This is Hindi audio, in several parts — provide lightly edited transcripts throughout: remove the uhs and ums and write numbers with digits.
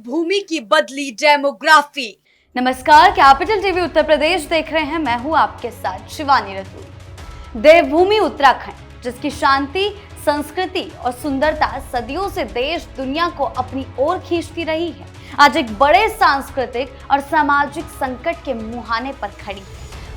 देवभूमि की बदली डेमोग्राफी। नमस्कार, कैपिटल टीवी उत्तर प्रदेश देख रहे हैं। मैं हूं आपके साथ शिवानी रतूर। देवभूमि उत्तराखंड, जिसकी शांति, संस्कृति और सुंदरता सदियों से देश दुनिया को अपनी ओर खींचती रही है, आज एक बड़े सांस्कृतिक और सामाजिक संकट के मुहाने पर खड़ी है।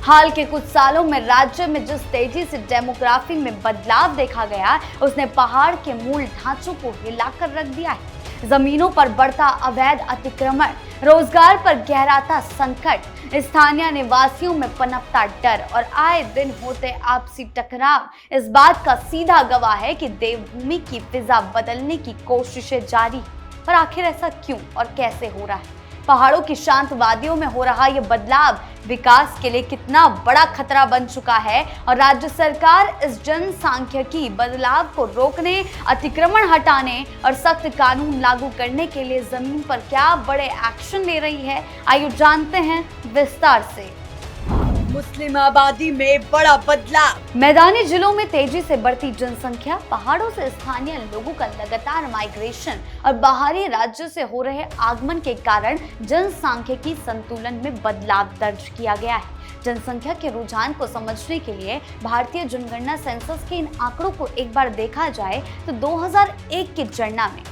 हाल के कुछ सालों में राज्य में जिस तेजी से डेमोग्राफी में बदलाव देखा गया, उसने पहाड़ के मूल ढांचों को हिलाकर रख दिया है। जमीनों पर बढ़ता अवैध अतिक्रमण, रोजगार पर गहराता संकट, स्थानीय निवासियों में पनपता डर और आए दिन होते आपसी टकराव इस बात का सीधा गवाह है कि देवभूमि की फिजा बदलने की कोशिशें जारी है। पर आखिर ऐसा क्यों और कैसे हो रहा है? पहाड़ों की शांत वादियों में हो रहा यह बदलाव विकास के लिए कितना बड़ा खतरा बन चुका है और राज्य सरकार इस जनसांख्यिकी बदलाव को रोकने, अतिक्रमण हटाने और सख्त कानून लागू करने के लिए जमीन पर क्या बड़े एक्शन ले रही है, आइए जानते हैं विस्तार से। मुस्लिम आबादी में बड़ा बदलाव। मैदानी जिलों में तेजी से बढ़ती जनसंख्या, पहाड़ों से स्थानीय लोगों का लगातार माइग्रेशन और बाहरी राज्यों से हो रहे आगमन के कारण जनसांख्यिकी संतुलन में बदलाव दर्ज किया गया है। जनसंख्या के रुझान को समझने के लिए भारतीय जनगणना सेंसस के इन आंकड़ों को एक बार देखा जाए तो 2001 की जनगणना में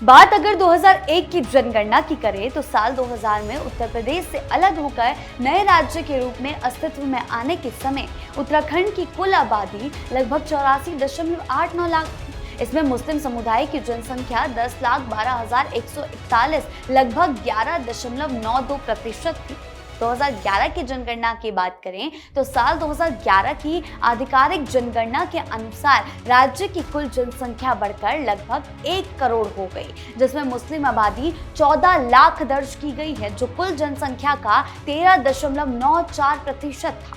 बात अगर 2001 की जनगणना की करें तो साल 2000 में उत्तर प्रदेश से अलग होकर नए राज्य के रूप में अस्तित्व में आने के समय उत्तराखंड की कुल आबादी लगभग 84.89 लाख थी। इसमें मुस्लिम समुदाय की जनसंख्या 10,12,141 लगभग 11.92% थी। 2011 की जनगणना की बात करें तो साल 2011 की आधिकारिक जनगणना के अनुसार राज्य की कुल जनसंख्या बढ़कर लगभग 1 करोड़ हो गई, जिसमें मुस्लिम आबादी 14 लाख दर्ज की गई है, जो कुल जनसंख्या का 13.94% था।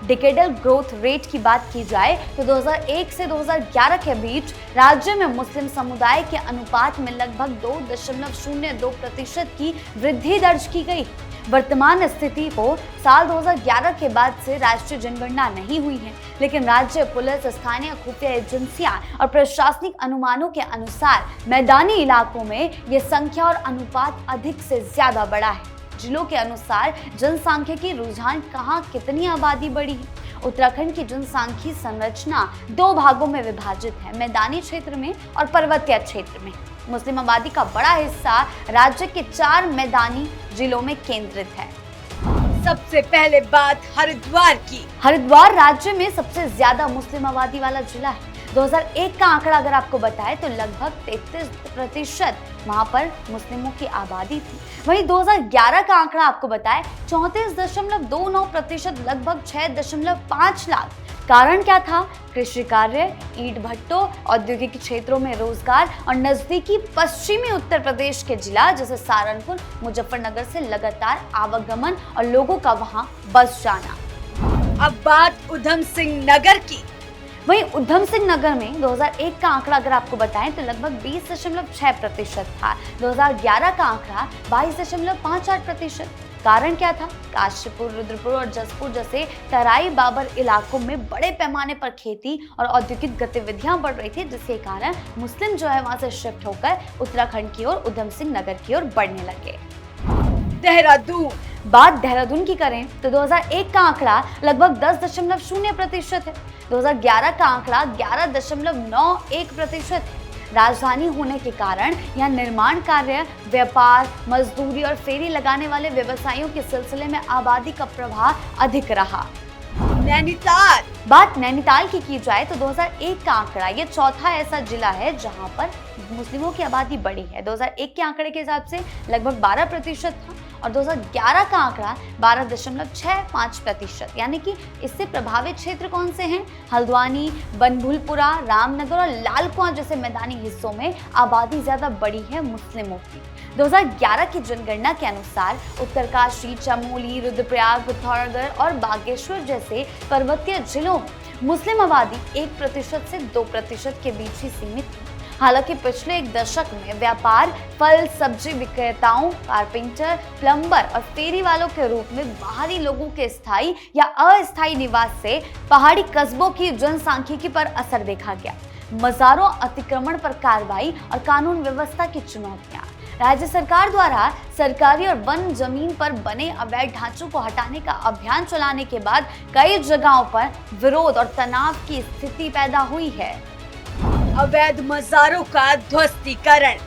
डिकेडल ग्रोथ रेट की बात की जाए तो 2001 से 2011 के बीच राज्य में मुस्लिम समुदाय के अनुपात में लगभग 2.02% की वृद्धि दर्ज की गई। वर्तमान स्थिति को साल 2011 के बाद से राष्ट्रीय जनगणना नहीं हुई है, लेकिन राज्य पुलिस, स्थानीय खुफिया एजेंसियां और प्रशासनिक अनुमानों के अनुसार मैदानी इलाकों में ये संख्या और अनुपात अधिक से ज्यादा बढ़ा है। जिलों के अनुसार जनसांख्यिकी रुझान कहां कितनी आबादी बढ़ी है। उत्तराखंड की जनसांख्यिकी संरचना 2 भागों में विभाजित है, मैदानी क्षेत्र में और पर्वतीय क्षेत्र में। मुस्लिम आबादी का बड़ा हिस्सा राज्य के 4 मैदानी जिलों में केंद्रित है। सबसे पहले बात हरिद्वार की। हरिद्वार राज्य में सबसे ज्यादा मुस्लिम आबादी वाला जिला है। 2001 का आंकड़ा अगर आपको बताएं तो लगभग 33% वहां पर मुस्लिमों की आबादी थी। वहीं 2011 का आंकड़ा आपको बताएं 34.29%, लगभग 6.5 लाख। कारण क्या था? कृषि कार्य, ईंट भट्टों, औद्योगिक क्षेत्रों में रोजगार और नजदीकी पश्चिमी उत्तर प्रदेश के जिला जैसे सहारनपुर, मुजफ्फरनगर से लगातार आवागमन और लोगों का वहां बस जाना। अब बात उधम सिंह नगर की। वहीं उधम सिंह नगर में 2001 का आंकड़ा अगर आपको बताएं तो लगभग 20.6% था। 2011 का आंकड़ा 22.58%। कारण क्या था? काशीपुर, रुद्रपुर और जसपुर जैसे तराई बाबर इलाकों में बड़े पैमाने पर खेती और औद्योगिक गतिविधियां बढ़ रही थी, जिसके कारण मुस्लिम जो है वहां से शिफ्ट होकर उत्तराखंड की ओर, उधम सिंह नगर की ओर बढ़ने लगे। देहरादून। बात देहरादून की करें तो 2001 का आंकड़ा लगभग 10.0% है। 2011 का आंकड़ा 11.91% है। राजधानी होने के कारण यहाँ निर्माण कार्य, व्यापार, मजदूरी और फेरी लगाने वाले व्यवसायियों के सिलसिले में आबादी का प्रवाह अधिक रहा। नैनीताल। बात नैनीताल की जाए तो 2001 का आंकड़ा ये चौथा ऐसा जिला है जहां पर मुस्लिमों की आबादी बढ़ी है। 2001 के आंकड़े के हिसाब से लगभग 12% था और 2011 का आंकड़ा 12.65%, यानी कि इससे प्रभावित क्षेत्र कौन से हैं? हल्द्वानी, बनभूलपुरा, रामनगर और लाल कुआं जैसे मैदानी हिस्सों में आबादी ज्यादा बढ़ी है मुस्लिमों की। 2011 की जनगणना के अनुसार उत्तरकाशी, चमोली, रुद्रप्रयाग, पिथौरागढ़ और बागेश्वर जैसे पर्वतीय जिलों में मुस्लिम आबादी 1% से 2% के बीच ही सीमित थी। हालांकि पिछले 1 दशक में व्यापार, फल सब्जी विक्रेताओं, कारपेंटर, प्लम्बर और फेरी वालों के रूप में बाहरी लोगों के स्थायी या अस्थायी निवास से पहाड़ी कस्बों की जनसांख्यिकी पर असर देखा गया। मज़ारों, अतिक्रमण पर कार्रवाई और कानून व्यवस्था की चुनौतियां। राज्य सरकार द्वारा सरकारी और वन जमीन पर बने अवैध ढांचों को हटाने का अभियान चलाने के बाद कई जगहों पर विरोध और तनाव की स्थिति पैदा हुई है। अवैध मजारों का ध्वस्तीकरण।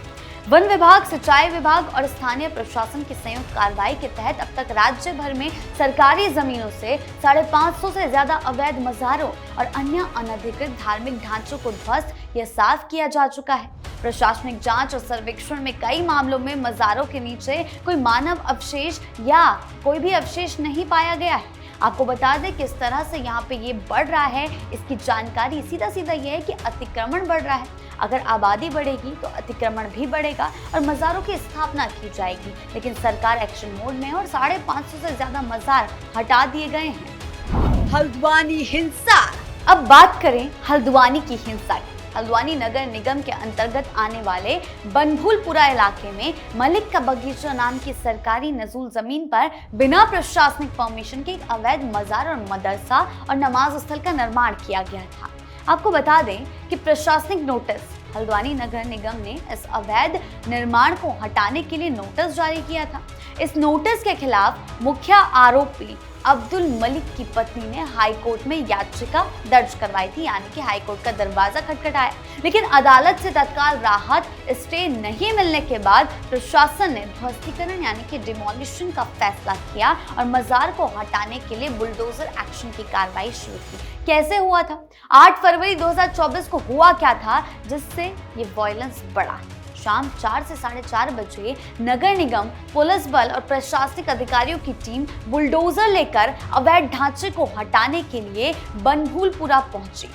वन विभाग, सिंचाई विभाग और स्थानीय प्रशासन की संयुक्त कार्रवाई के तहत अब तक राज्य भर में सरकारी जमीनों से 550 से ज्यादा अवैध मजारों और अन्य अनधिकृत धार्मिक ढांचों को ध्वस्त या साफ किया जा चुका है। प्रशासनिक जांच और सर्वेक्षण में कई मामलों में मजारों के नीचे कोई मानव अवशेष या कोई भी अवशेष नहीं पाया गया है। आपको बता दें किस तरह से यहाँ पे ये बढ़ रहा है, इसकी जानकारी सीधा ये है कि अतिक्रमण बढ़ रहा है। अगर आबादी बढ़ेगी तो अतिक्रमण भी बढ़ेगा और मज़ारों की स्थापना की जाएगी, लेकिन सरकार एक्शन मोड में है और 550 से ज्यादा मज़ार हटा दिए गए हैं। हल्द्वानी हिंसा। अब बात करें हल्द्वानी की हिंसा की। हल्द्वानी नगर निगम के अंतर्गत आने वाले बनभूलपुरा इलाके में मलिक का बगीचा नाम की सरकारी नजूल जमीन पर बिना प्रशासनिक परमिशन के एक अवैध मजार और मदरसा और नमाज स्थल का निर्माण किया गया था। आपको बता दें कि प्रशासनिक नोटिस हल्द्वानी नगर निगम ने इस अवैध निर्माण को हटाने के लिए नोटिस जारी किया था। इस नोटिस के खिलाफ मुख्य आरोपी अब्दुल मलिक की पत्नी ने हाई कोर्ट में याचिका दर्ज करवाई थी, यानी कि हाई कोर्ट का दरवाजा खटखटाया, लेकिन अदालत से तत्काल राहत स्टे नहीं मिलने के बाद प्रशासन ने ध्वस्तीकरण यानी कि डिमोलिशन का फैसला किया और मजार को हटाने के लिए बुलडोजर एक्शन की कार्रवाई शुरू की। कैसे हुआ था? 8 फरवरी 2024 को हुआ क्या था जिससे ये वायलेंस बढ़ा? शाम 4 से 4:30 बजे नगर निगम, पुलिस बल और प्रशासनिक अधिकारियों की टीम बुलडोजर लेकर अवैध ढांचे को हटाने के लिए बनभूलपुरा पहुंची।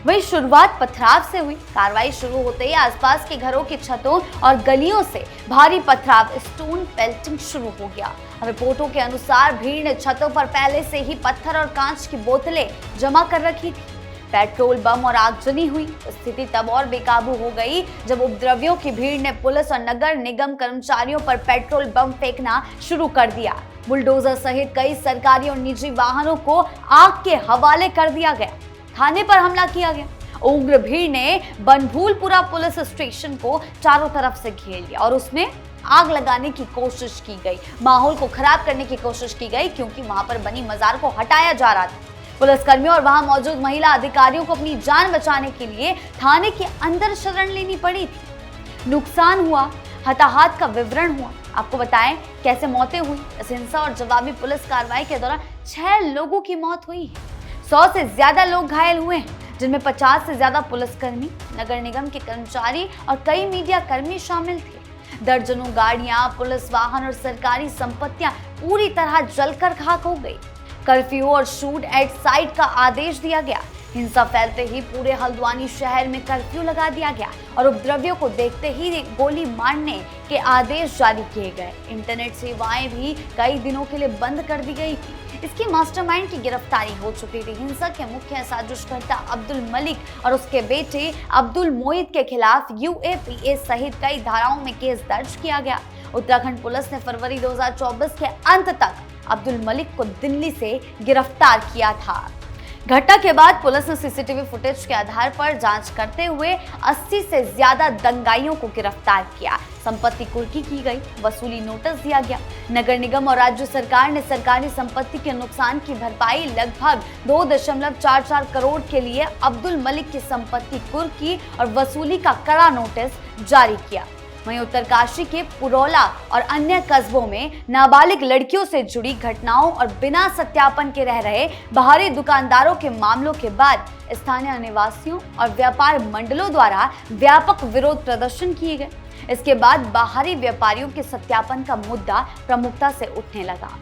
वही शुरुआत पथराव से हुई। कार्रवाई शुरू होते ही आसपास के घरों की छतों और गलियों से भारी पथराव, स्टोन पेल्टिंग शुरू हो गया। रिपोर्टों के अनुसार भीड़ ने छतों पर पहले से ही पत्थर और कांच की बोतलें जमा कर रखी थी। पेट्रोल बम और आगजनी हुई। स्थिति तब और बेकाबू हो गई जब उपद्रवियों की भीड़ ने पुलिस और नगर निगम कर्मचारियों पर पेट्रोल बम फेंकना शुरू कर दिया। बुलडोजर सहित कई सरकारी और निजी वाहनों को आग के हवाले कर दिया गया। थाने पर हमला किया गया। उग्र भीड़ ने बनभूलपुरा पुलिस स्टेशन को चारों तरफ से घेर लिया और उसमें आग लगाने की कोशिश की गई। माहौल को खराब करने की कोशिश की गई क्योंकि वहां पर बनी मजार को हटाया जा रहा था। पुलिसकर्मियों और वहां मौजूद महिला अधिकारियों को अपनी जान बचाने के लिए थाने के अंदर शरण लेनी पड़ी थी। नुकसान हुआ, हताहत का विवरण हुआ। आपको बताएं कैसे मौतें हुई। इस हिंसा और जवाबी पुलिस कार्रवाई के दौरान 6 लोगों की मौत हुई है। 100 से ज्यादा लोग घायल हुए हैं, जिनमें 50 से ज्यादा पुलिसकर्मी, नगर निगम के कर्मचारी और कई मीडिया कर्मी शामिल थे। दर्जनों गाड़ियां, पुलिस वाहन और सरकारी संपत्तियां पूरी तरह जलकर खाक हो गई। कर्फ्यू और शूट एट साइट का आदेश दिया गया। हिंसा फैलते ही पूरे हल्द्वानी शहर में कर्फ्यू लगा दिया गया और उपद्रवियों को देखते ही गोली मारने के आदेश जारी किए गए। इंटरनेट सेवाएं भी कई दिनों के लिए बंद कर दी गई थी। इसकी मास्टरमाइंड की गिरफ्तारी हो चुकी थी। हिंसा के मुख्य साजिशकर्ता अब्दुल मलिक और उसके बेटे अब्दुल मोइद के खिलाफ UAPA सहित कई धाराओं में केस दर्ज किया गया। उत्तराखंड पुलिस ने फरवरी 2024 के अंत तक अब्दुल मलिक को दिल्ली से गिरफ्तार किया था। घटना के बाद पुलिस ने CCTV फुटेज के आधार पर जांच करते हुए 80 से ज्यादा दंगाइयों को गिरफ्तार किया। संपत्ति कुर्की की गई, वसूली नोटिस दिया गया। नगर निगम और राज्य सरकार ने सरकारी संपत्ति के नुकसान की भरपाई लगभग 2.44 करोड़ के लिए अब्दुल मलिक की संपत्ति कुर्की और वसूली का कड़ा नोटिस जारी किया। वहीं उत्तरकाशी के पुरौला और अन्य कस्बों में नाबालिग लड़कियों से जुड़ी घटनाओं और बिना सत्यापन के रह रहे बाहरी दुकानदारों के मामलों के बाद स्थानीय निवासियों और व्यापार मंडलों द्वारा व्यापक विरोध प्रदर्शन किए गए। इसके बाद बाहरी व्यापारियों के सत्यापन का मुद्दा प्रमुखता से उठने लगा।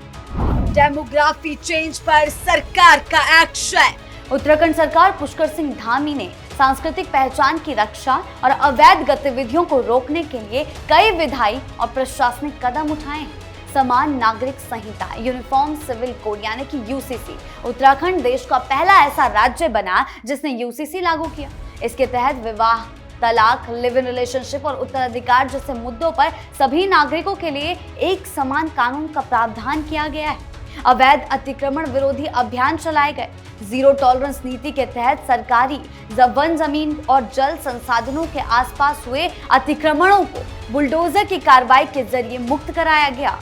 डेमोग्राफी चेंज पर सरकार का एक्शन। उत्तराखंड सरकार पुष्कर सिंह धामी ने सांस्कृतिक पहचान की रक्षा और अवैध गतिविधियों को रोकने के लिए कई विधायी और प्रशासनिक कदम उठाए हैं। समान नागरिक संहिता, यूनिफॉर्म सिविल कोड यानी कि UCC। उत्तराखंड देश का पहला ऐसा राज्य बना जिसने UCC लागू किया। इसके तहत विवाह, तलाक, लिव इन रिलेशनशिप और उत्तराधिकार जैसे मुद्दों पर सभी नागरिकों के लिए एक समान कानून का प्रावधान किया गया है। अवैध अतिक्रमण विरोधी अभियान चलाए गए। जीरो टॉलरेंस नीति के तहत सरकारी वन जमीन और जल संसाधनों के आसपास हुए अतिक्रमणों को बुलडोजर की कार्रवाई के जरिए मुक्त कराया गया।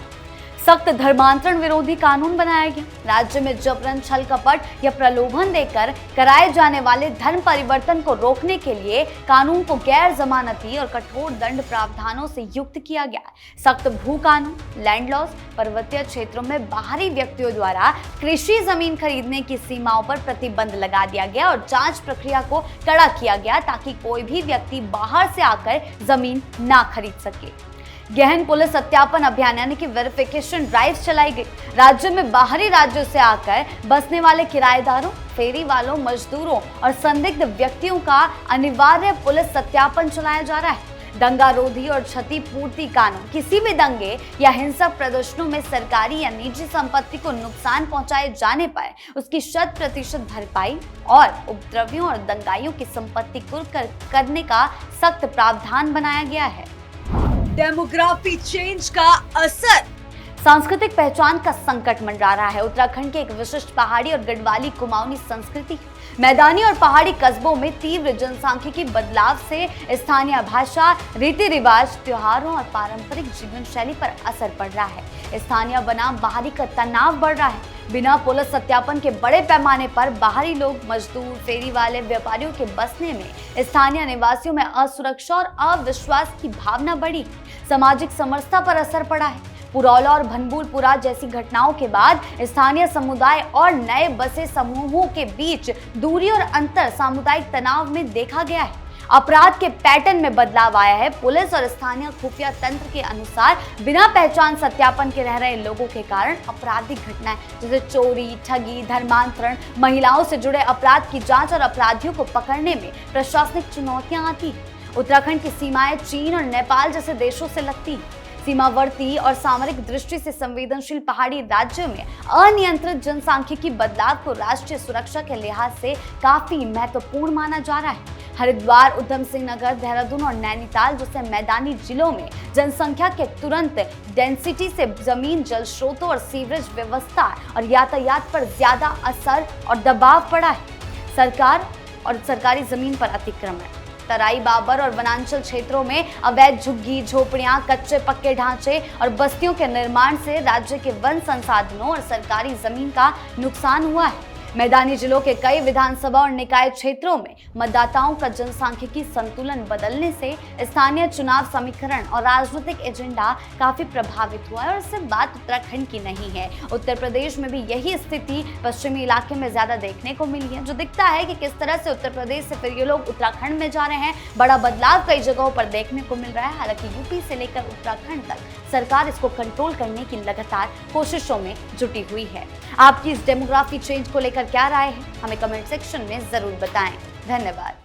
सख्त धर्मांतरण विरोधी कानून बनाया गया। राज्य में जबरन, छल कपट या प्रलोभन देकर कराए जाने वाले धर्म परिवर्तन को रोकने के लिए कानून को गैर जमानती और कठोर दंड प्रावधानों से युक्त किया गया। सख्त भू कानून, लैंड लॉज, पर्वतीय क्षेत्रों में बाहरी व्यक्तियों द्वारा कृषि जमीन खरीदने की सीमाओं पर प्रतिबंध लगा दिया गया और जांच प्रक्रिया को कड़ा किया गया ताकि कोई भी व्यक्ति बाहर से आकर जमीन ना खरीद सके। गहन पुलिस सत्यापन अभियान यानी कि वेरिफिकेशन ड्राइव चलाई गई। राज्य में बाहरी राज्यों से आकर बसने वाले किराएदारों, फेरी वालों, मजदूरों और संदिग्ध व्यक्तियों का अनिवार्य पुलिस सत्यापन चलाया जा रहा है। दंगा रोधी और क्षतिपूर्ति कानून, किसी भी दंगे या हिंसक प्रदर्शनों में सरकारी या निजी संपत्ति को नुकसान पहुंचाए जाने पर उसकी 100% भरपाई और उपद्रवियों और दंगाइयों की संपत्ति कुर्क करने का सख्त प्रावधान बनाया गया है। डेमोग्राफी चेंज का असर, सांस्कृतिक पहचान का संकट मंडरा रहा है। उत्तराखंड के एक विशिष्ट पहाड़ी और गढ़वाली कुमाऊनी संस्कृति, मैदानी और पहाड़ी कस्बों में तीव्र जनसांख्यिकी बदलाव से स्थानीय भाषा, रीति रिवाज, त्योहारों और पारंपरिक जीवन शैली पर असर पड़ रहा है। स्थानीय बनाम बाहरी का तनाव बढ़ रहा है। बिना पुलिस सत्यापन के बड़े पैमाने पर बाहरी लोग, मजदूर, फेरी वाले, व्यापारियों के बसने में स्थानीय निवासियों में असुरक्षा और अविश्वास की भावना बढ़ी। सामाजिक समरसता पर असर पड़ा है। पुरौला और भनबुलपुरा जैसी घटनाओं के बाद स्थानीय समुदाय और नए बसे समूहों के बीच दूरी और अंतर सामुदायिक तनाव में देखा गया है। अपराध के पैटर्न में बदलाव आया है। पुलिस और स्थानीय खुफिया तंत्र के अनुसार बिना पहचान सत्यापन के रह रहे लोगों के कारण आपराधिक घटनाएं जैसे चोरी, ठगी, धर्मांतरण, महिलाओं से जुड़े अपराध की जांच और अपराधियों को पकड़ने में प्रशासनिक चुनौतियां आती हैं। उत्तराखंड की सीमाएं चीन और नेपाल जैसे देशों से लगती हैं। सीमावर्ती और सामरिक दृष्टि से संवेदनशील पहाड़ी राज्यों में अनियंत्रित जनसांख्यिकी बदलाव को राष्ट्रीय सुरक्षा के लिहाज से काफी महत्वपूर्ण माना जा रहा है। हरिद्वार, उधम सिंह नगर, देहरादून और नैनीताल जैसे मैदानी जिलों में जनसंख्या के तुरंत डेंसिटी से जमीन, जल स्रोतों और सीवरेज व्यवस्था और यातायात पर ज्यादा असर और दबाव पड़ा है। सरकार और सरकारी जमीन पर अतिक्रमण, तराई, बाबर और वनांचल क्षेत्रों में अवैध झुग्गी, झोपड़ियां, कच्चे पक्के ढांचे और बस्तियों के निर्माण से राज्य के वन संसाधनों और सरकारी जमीन का नुकसान हुआ है। मैदानी जिलों के कई विधानसभा और निकाय क्षेत्रों में मतदाताओं का जनसांख्यिकी संतुलन बदलने से स्थानीय चुनाव समीकरण और राजनीतिक एजेंडा काफी प्रभावित हुआ है। और सिर्फ बात उत्तराखंड की नहीं है, उत्तर प्रदेश में भी यही स्थिति पश्चिमी इलाके में ज्यादा देखने को मिली है। जो दिखता है कि किस तरह से उत्तर प्रदेश से फिर ये लोग उत्तराखंड में जा रहे हैं, बड़ा बदलाव कई जगहों पर देखने को मिल रहा है। हालांकि यूपी से लेकर उत्तराखंड तक सरकार इसको कंट्रोल करने की लगातार कोशिशों में जुटी हुई है। आपकी इस डेमोग्राफी चेंज को लेकर क्या राय है, हमें कमेंट सेक्शन में जरूर बताएं। धन्यवाद।